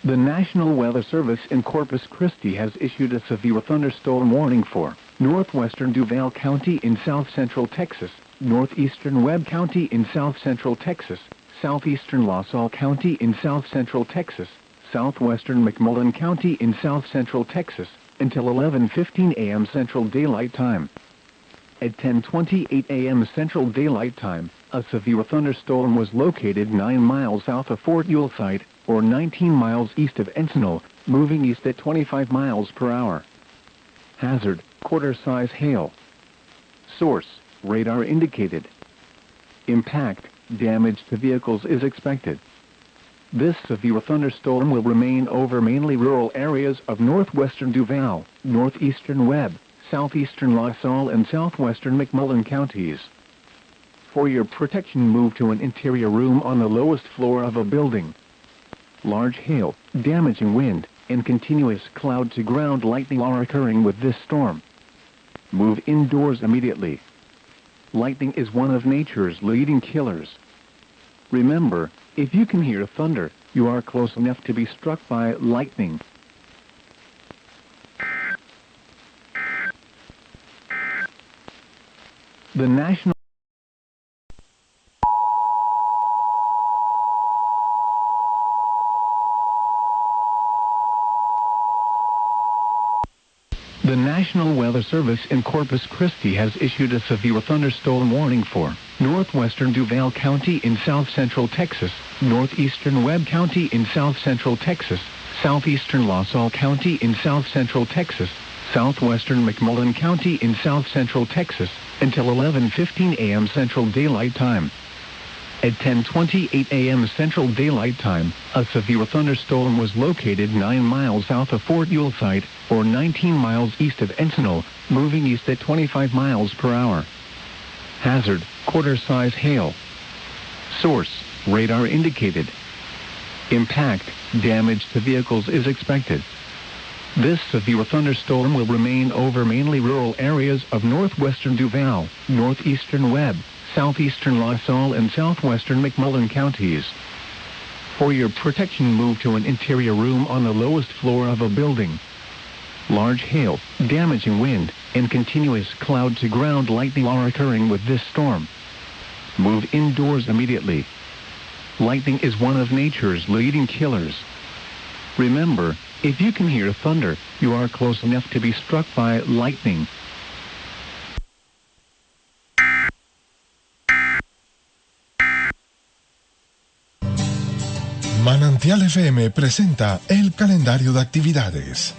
The National Weather Service in Corpus Christi has issued a severe thunderstorm warning for northwestern Duval County in south-central Texas, northeastern Webb County in south-central Texas, southeastern La Salle County in south-central Texas, southwestern McMullen County in south-central Texas, until 11:15 a.m. Central Daylight Time. At 10:28 a.m. Central Daylight Time, a severe thunderstorm was located 9 miles south of Fort Yuletide, or 19 miles east of Encinal, moving east at 25 miles per hour. Hazard, quarter-size hail. Source, radar indicated. Impact, damage to vehicles is expected. This severe thunderstorm will remain over mainly rural areas of northwestern Duval, northeastern Webb, southeastern La Salle and southwestern McMullen counties. For your protection, move to an interior room on the lowest floor of a building. Large hail, damaging wind, and continuous cloud-to-ground lightning are occurring with this storm. Move indoors immediately. Lightning is one of nature's leading killers. Remember, if you can hear thunder, you are close enough to be struck by lightning. The National The National Weather Service in Corpus Christi has issued a severe thunderstorm warning for northwestern Duval County in south-central Texas, northeastern Webb County in south-central Texas, southeastern La Salle County in south-central Texas, southwestern McMullen County in south-central Texas, until 11:15 a.m. Central Daylight Time. At 10:28 a.m. Central Daylight Time, a severe thunderstorm was located 9 miles south of Fort Yuletide, or 19 miles east of Encinal, moving east at 25 miles per hour. Hazard, quarter-size hail. Source, radar indicated. Impact, damage to vehicles is expected. This severe thunderstorm will remain over mainly rural areas of northwestern Duval, northeastern Webb, southeastern La Salle and southwestern McMullen counties. For your protection, move to an interior room on the lowest floor of a building. Large hail, damaging wind, and continuous cloud-to-ground lightning are occurring with this storm. Move indoors immediately. Lightning is one of nature's leading killers. Remember, if you can hear thunder, you are close enough to be struck by lightning. Manantial FM presenta el calendario de actividades.